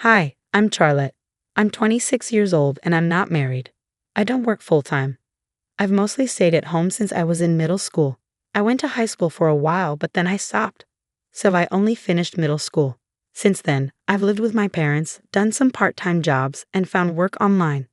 Hi, I'm Charlotte. I'm 26 years old and I'm not married. I don't work full-time. I've mostly stayed at home since I was in middle school. I went to high school for a while, but then I stopped. So I only finished middle school. Since then, I've lived with my parents, done some part-time jobs, and found work online.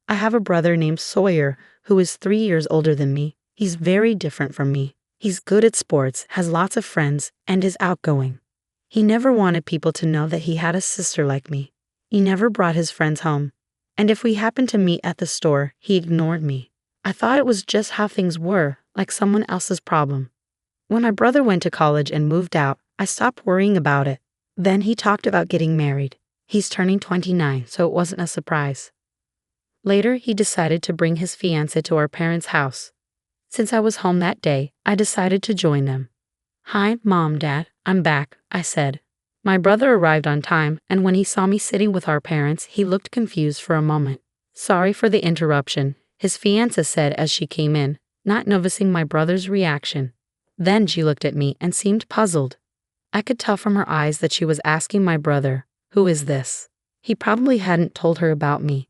I have a brother named Sawyer who is 3 years older than me. He's very different from me. He's good at sports, has lots of friends, and is outgoing. He never wanted people to know that he had a sister like me. He never brought his friends home. And if we happened to meet at the store, he ignored me. I thought it was just how things were, like someone else's problem. When my brother went to college and moved out, I stopped worrying about it. Then he talked about getting married. He's turning 29, so it wasn't a surprise. Later, he decided to bring his fiancée to our parents' house. Since I was home that day, I decided to join them. "Hi, Mom, Dad, I'm back," I said. My brother arrived on time, and when he saw me sitting with our parents, he looked confused for a moment. "Sorry for the interruption," his fiancée said as she came in, not noticing my brother's reaction. Then she looked at me and seemed puzzled. I could tell from her eyes that she was asking my brother, "Who is this?" He probably hadn't told her about me.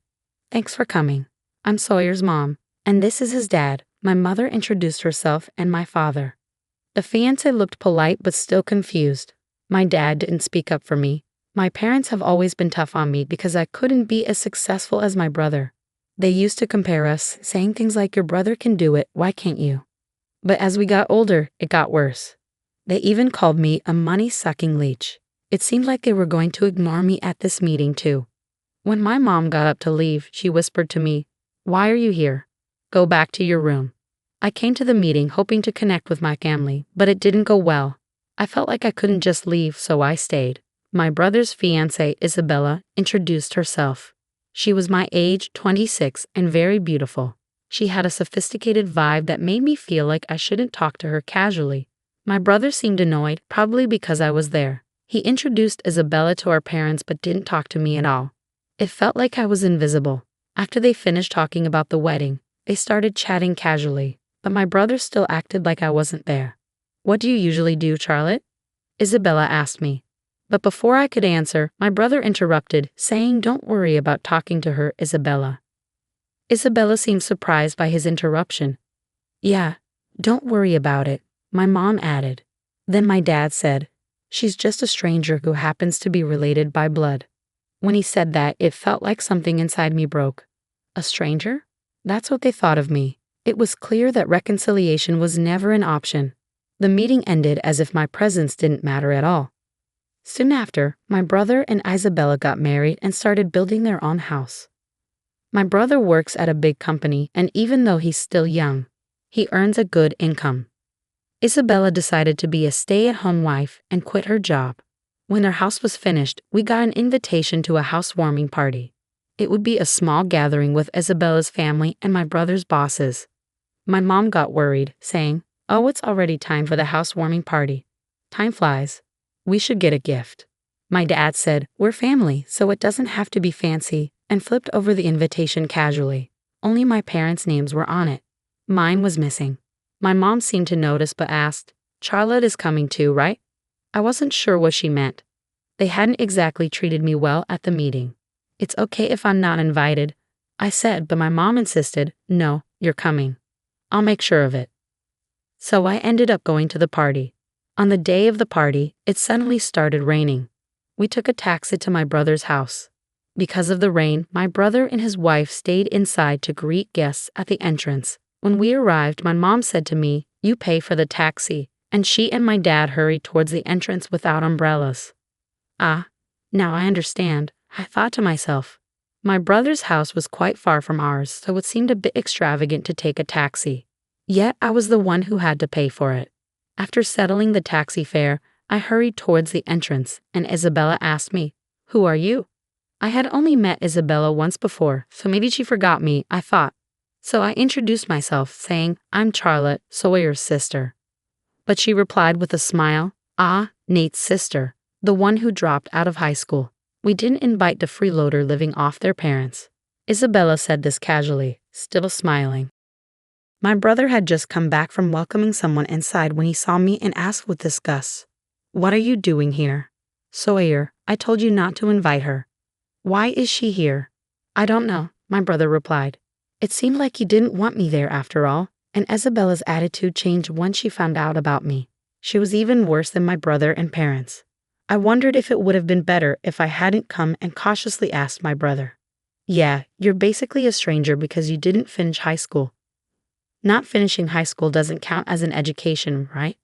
"Thanks for coming. I'm Sawyer's mom, and this is his dad." My mother introduced herself and my father. The fiancé looked polite but still confused. My dad didn't speak up for me. My parents have always been tough on me because I couldn't be as successful as my brother. They used to compare us, saying things like, "Your brother can do it, why can't you?" But as we got older, it got worse. They even called me a money-sucking leech. It seemed like they were going to ignore me at this meeting too. When my mom got up to leave, she whispered to me, "Why are you here? Go back to your room." I came to the meeting hoping to connect with my family, but it didn't go well. I felt like I couldn't just leave, so I stayed. My brother's fiancée, Isabella, introduced herself. She was my age, 26, and very beautiful. She had a sophisticated vibe that made me feel like I shouldn't talk to her casually. My brother seemed annoyed, probably because I was there. He introduced Isabella to our parents but didn't talk to me at all. It felt like I was invisible. After they finished talking about the wedding, they started chatting casually, but my brother still acted like I wasn't there. "What do you usually do, Charlotte?" Isabella asked me. But before I could answer, my brother interrupted, saying, "Don't worry about talking to her, Isabella." Isabella seemed surprised by his interruption. "Yeah, don't worry about it," my mom added. Then my dad said, "She's just a stranger who happens to be related by blood." When he said that, it felt like something inside me broke. A stranger? That's what they thought of me. It was clear that reconciliation was never an option. The meeting ended as if my presence didn't matter at all. Soon after, my brother and Isabella got married and started building their own house. My brother works at a big company, and even though he's still young, he earns a good income. Isabella decided to be a stay-at-home wife and quit her job. When their house was finished, we got an invitation to a housewarming party. It would be a small gathering with Isabella's family and my brother's bosses. My mom got worried, saying, "Oh, it's already time for the housewarming party. Time flies. We should get a gift." My dad said, "We're family, so it doesn't have to be fancy," and flipped over the invitation casually. Only my parents' names were on it. Mine was missing. My mom seemed to notice but asked, "Charlotte is coming too, right?" I wasn't sure what she meant. They hadn't exactly treated me well at the meeting. "It's okay if I'm not invited," I said, but my mom insisted, "No, you're coming. I'll make sure of it." So I ended up going to the party. On the day of the party, it suddenly started raining. We took a taxi to my brother's house. Because of the rain, my brother and his wife stayed inside to greet guests at the entrance. When we arrived, my mom said to me, "You pay for the taxi," and she and my dad hurried towards the entrance without umbrellas. "Ah, now I understand," I thought to myself. My brother's house was quite far from ours, so it seemed a bit extravagant to take a taxi. Yet I was the one who had to pay for it. After settling the taxi fare, I hurried towards the entrance, and Isabella asked me, "Who are you?" I had only met Isabella once before, so maybe she forgot me, I thought. So I introduced myself, saying, "I'm Charlotte, Sawyer's sister." But she replied with a smile, "Ah, Nate's sister, the one who dropped out of high school. We didn't invite the freeloader living off their parents." Isabella said this casually, still smiling. My brother had just come back from welcoming someone inside when he saw me and asked with disgust, "What are you doing here?" Sawyer, I told you not to invite her. Why is she here? I don't know, my brother replied. It seemed like he didn't want me there after all, and Isabella's attitude changed once she found out about me. She was even worse than my brother and parents. I wondered if it would have been better if I hadn't come and cautiously asked my brother. Yeah, you're basically a stranger because you didn't finish high school. Not finishing high school doesn't count as an education, right?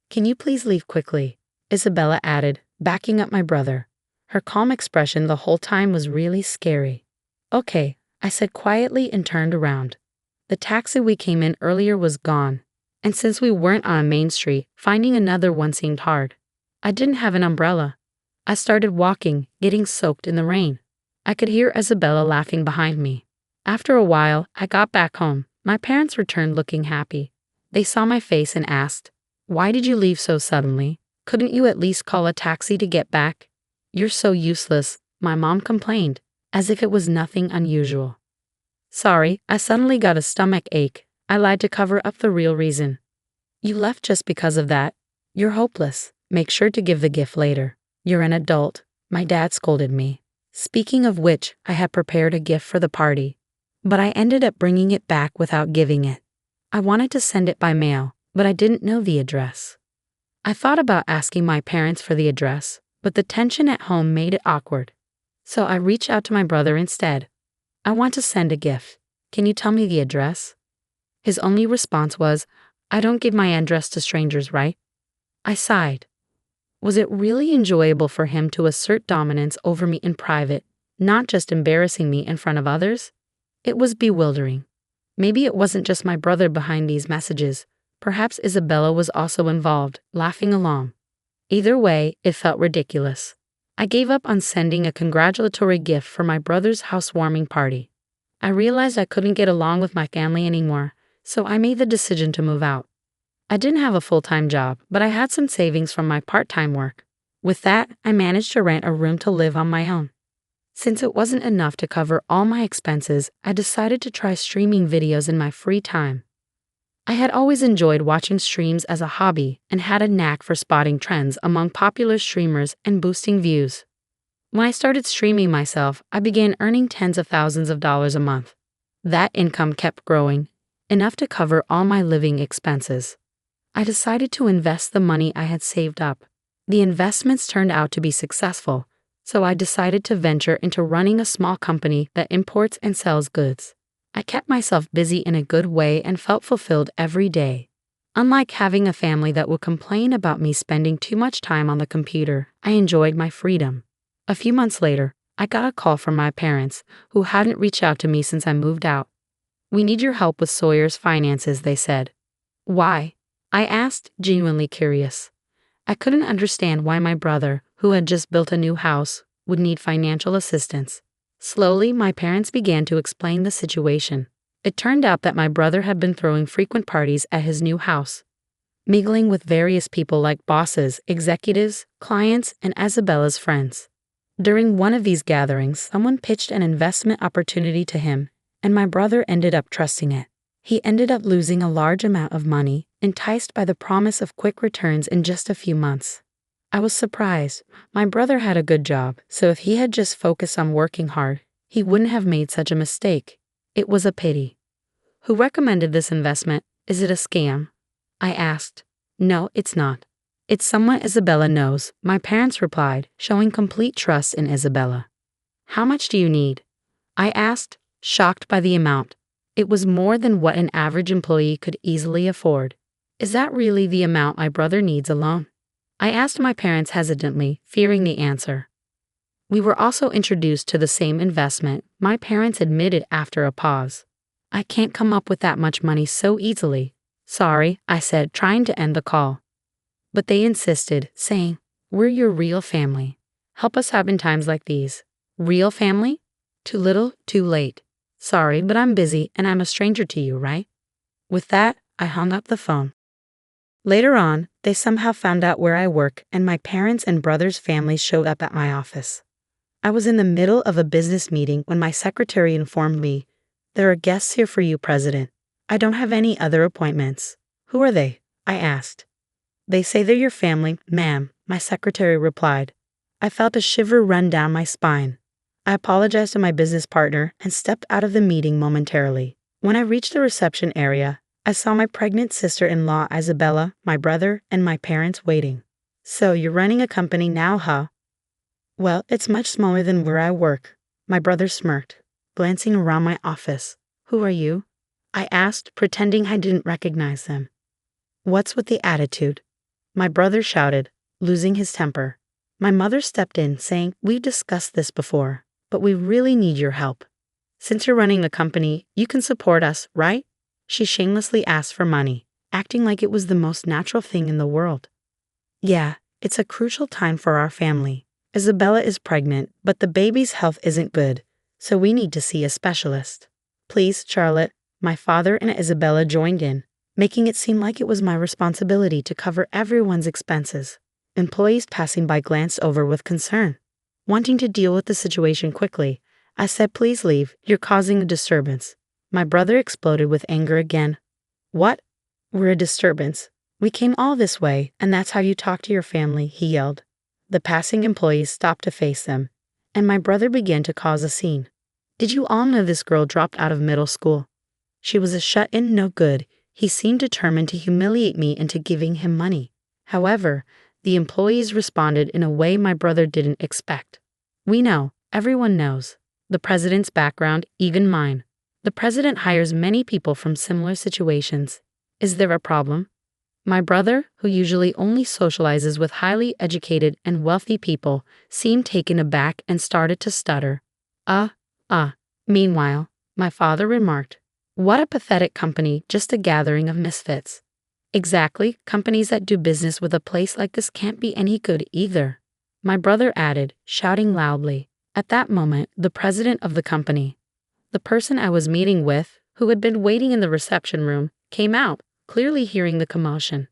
Can you please leave quickly? Isabella added, backing up my brother. Her calm expression the whole time was really scary. Okay, I said quietly and turned around. The taxi we came in earlier was gone, and since we weren't on a main street, finding another one seemed hard. I didn't have an umbrella. I started walking, getting soaked in the rain. I could hear Isabella laughing behind me. After a while, I got back home. My parents returned looking happy. They saw my face and asked, "Why did you leave so suddenly? Couldn't you at least call a taxi to get back?" "You're so useless," my mom complained, as if it was nothing unusual. Sorry, I suddenly got a stomach ache. I lied to cover up the real reason. You left just because of that. You're hopeless. Make sure to give the gift later. You're an adult, my dad scolded me. Speaking of which, I had prepared a gift for the party, but I ended up bringing it back without giving it. I wanted to send it by mail, but I didn't know the address. I thought about asking my parents for the address, but the tension at home made it awkward. So I reached out to my brother instead. I want to send a gift. Can you tell me the address? His only response was, I don't give my address to strangers, right? I sighed. Was it really enjoyable for him to assert dominance over me in private, not just embarrassing me in front of others? It was bewildering. Maybe it wasn't just my brother behind these messages. Perhaps Isabella was also involved, laughing along. Either way, it felt ridiculous. I gave up on sending a congratulatory gift for my brother's housewarming party. I realized I couldn't get along with my family anymore, so I made the decision to move out. I didn't have a full-time job, but I had some savings from my part-time work. With that, I managed to rent a room to live on my own. Since it wasn't enough to cover all my expenses, I decided to try streaming videos in my free time. I had always enjoyed watching streams as a hobby and had a knack for spotting trends among popular streamers and boosting views. When I started streaming myself, I began earning tens of thousands of dollars a month. That income kept growing, enough to cover all my living expenses. I decided to invest the money I had saved up. The investments turned out to be successful, so I decided to venture into running a small company that imports and sells goods. I kept myself busy in a good way and felt fulfilled every day. Unlike having a family that would complain about me spending too much time on the computer, I enjoyed my freedom. A few months later, I got a call from my parents, who hadn't reached out to me since I moved out. "We need your help with Sawyer's finances," they said. "Why?" I asked, genuinely curious. I couldn't understand why my brother, who had just built a new house, would need financial assistance. Slowly, my parents began to explain the situation. It turned out that my brother had been throwing frequent parties at his new house, mingling with various people like bosses, executives, clients, and Isabella's friends. During one of these gatherings, someone pitched an investment opportunity to him, and my brother ended up trusting it. He ended up losing a large amount of money, enticed by the promise of quick returns in just a few months. I was surprised. My brother had a good job, so if he had just focused on working hard, he wouldn't have made such a mistake. It was a pity. Who recommended this investment? Is it a scam? I asked. No, it's not. It's someone Isabella knows, my parents replied, showing complete trust in Isabella. How much do you need? I asked, shocked by the amount. It was more than what an average employee could easily afford. Is that really the amount my brother needs alone? I asked my parents hesitantly, fearing the answer. We were also introduced to the same investment, my parents admitted after a pause. I can't come up with that much money so easily. Sorry, I said, trying to end the call. But they insisted, saying, "We're your real family. Help us out in times like these." Real family? Too little, too late. Sorry, but I'm busy and I'm a stranger to you, right? With that, I hung up the phone. Later on, they somehow found out where I work, and my parents' and brother's families showed up at my office. I was in the middle of a business meeting when my secretary informed me, "There are guests here for you, President. I don't have any other appointments." "Who are they?" I asked. "They say they're your family, ma'am," my secretary replied. I felt a shiver run down my spine. I apologized to my business partner and stepped out of the meeting momentarily. When I reached the reception area, I saw my pregnant sister-in-law Isabella, my brother, and my parents waiting. "So you're running a company now, huh?" "Well, it's much smaller than where I work." My brother smirked, glancing around my office. "Who are you?" I asked, pretending I didn't recognize them. "What's with the attitude?" my brother shouted, losing his temper. My mother stepped in, saying, "We've discussed this before, but we really need your help. Since you're running a company, you can support us, right?" She shamelessly asked for money, acting like it was the most natural thing in the world. "Yeah, it's a crucial time for our family. Isabella is pregnant, but the baby's health isn't good, so we need to see a specialist. Please, Charlotte." My father and Isabella joined in, making it seem like it was my responsibility to cover everyone's expenses. Employees passing by glanced over with concern. Wanting to deal with the situation quickly, I said, "Please leave, you're causing a disturbance." My brother exploded with anger again. "What? We're a disturbance? We came all this way, and that's how you talk to your family," he yelled. The passing employees stopped to face them, and my brother began to cause a scene. "Did you all know this girl dropped out of middle school? She was a shut-in no good." He seemed determined to humiliate me into giving him money. However, the employees responded in a way my brother didn't expect. "We know, everyone knows. The president's background, even mine. The president hires many people from similar situations. Is there a problem?" My brother, who usually only socializes with highly educated and wealthy people, seemed taken aback and started to stutter. Meanwhile, my father remarked, "What a pathetic company, just a gathering of misfits." "Exactly, companies that do business with a place like this can't be any good either," my brother added, shouting loudly. At that moment, the president of the company, the person I was meeting with, who had been waiting in the reception room, came out, clearly hearing the commotion.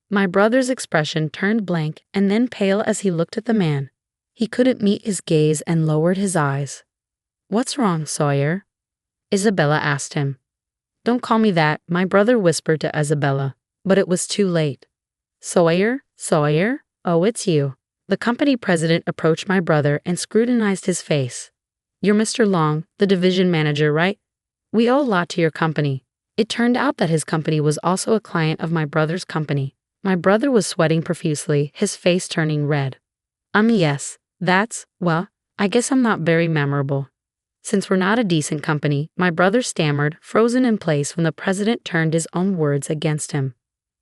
My brother's expression turned blank and then pale as he looked at the man. He couldn't meet his gaze and lowered his eyes. "What's wrong, Sawyer?" Isabella asked him. "Don't call me that," my brother whispered to Isabella, but it was too late. Sawyer? Oh, it's you." The company president approached my brother and scrutinized his face. "You're Mr. Long, the division manager, right? We owe a lot to your company." It turned out that his company was also a client of my brother's company. My brother was sweating profusely, his face turning red. Yes, well, I guess I'm not very memorable." "Since we're not a decent company," my brother stammered, frozen in place when the president turned his own words against him.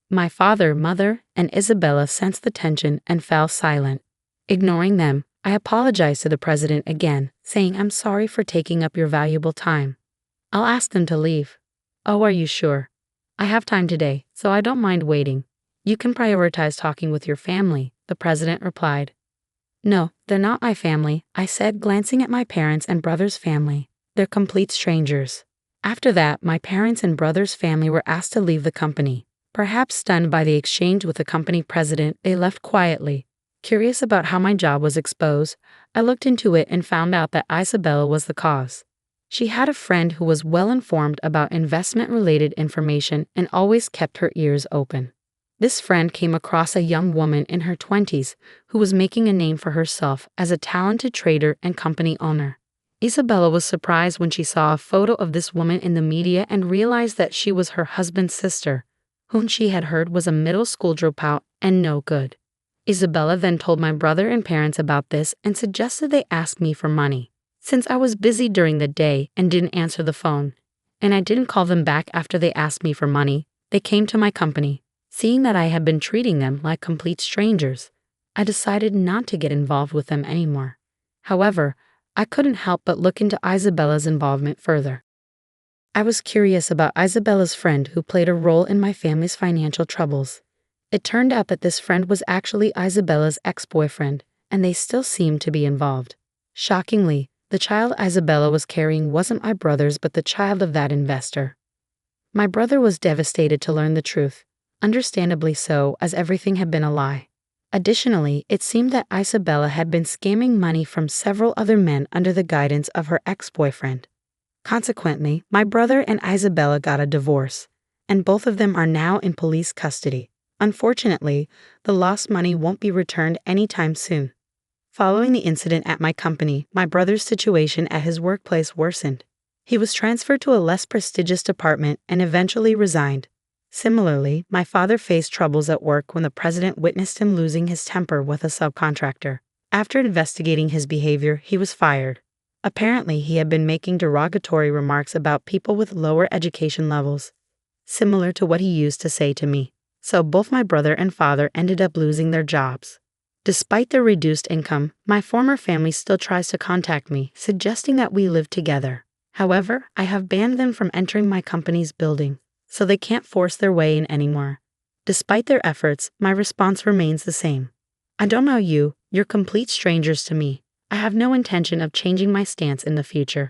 My father, mother, and Isabella sensed the tension and fell silent. Ignoring them, I apologized to the president again, saying, "I'm sorry for taking up your valuable time. I'll ask them to leave." "Oh, are you sure?" "I have time today, so I don't mind waiting. You can prioritize talking with your family," the president replied. "No, they're not my family," I said, glancing at my parents' and brother's family. "They're complete strangers." After that, my parents' and brother's family were asked to leave the company. Perhaps stunned by the exchange with the company president, they left quietly. Curious about how my job was exposed, I looked into it and found out that Isabella was the cause. She had a friend who was well informed about investment-related information and always kept her ears open. This friend came across a young woman in her 20s who was making a name for herself as a talented trader and company owner. Isabella was surprised when she saw a photo of this woman in the media and realized that she was her husband's sister, whom she had heard was a middle school dropout and no good. Isabella then told my brother and parents about this and suggested they ask me for money. Since I was busy during the day and didn't answer the phone, and I didn't call them back after they asked me for money, they came to my company. Seeing that I had been treating them like complete strangers, I decided not to get involved with them anymore. However, I couldn't help but look into Isabella's involvement further. I was curious about Isabella's friend who played a role in my family's financial troubles. It turned out that this friend was actually Isabella's ex-boyfriend, and they still seemed to be involved. Shockingly, the child Isabella was carrying wasn't my brother's but the child of that investor. My brother was devastated to learn the truth. Understandably so, as everything had been a lie. Additionally, it seemed that Isabella had been scamming money from several other men under the guidance of her ex-boyfriend. Consequently, my brother and Isabella got a divorce, and both of them are now in police custody. Unfortunately, the lost money won't be returned anytime soon. Following the incident at my company, my brother's situation at his workplace worsened. He was transferred to a less prestigious department and eventually resigned. Similarly, my father faced troubles at work when the president witnessed him losing his temper with a subcontractor. After investigating his behavior, he was fired. Apparently, he had been making derogatory remarks about people with lower education levels, similar to what he used to say to me. So both my brother and father ended up losing their jobs. Despite their reduced income, my former family still tries to contact me, suggesting that we live together. However, I have banned them from entering my company's building, so they can't force their way in anymore. Despite their efforts, my response remains the same. I don't know you, you're complete strangers to me. I have no intention of changing my stance in the future.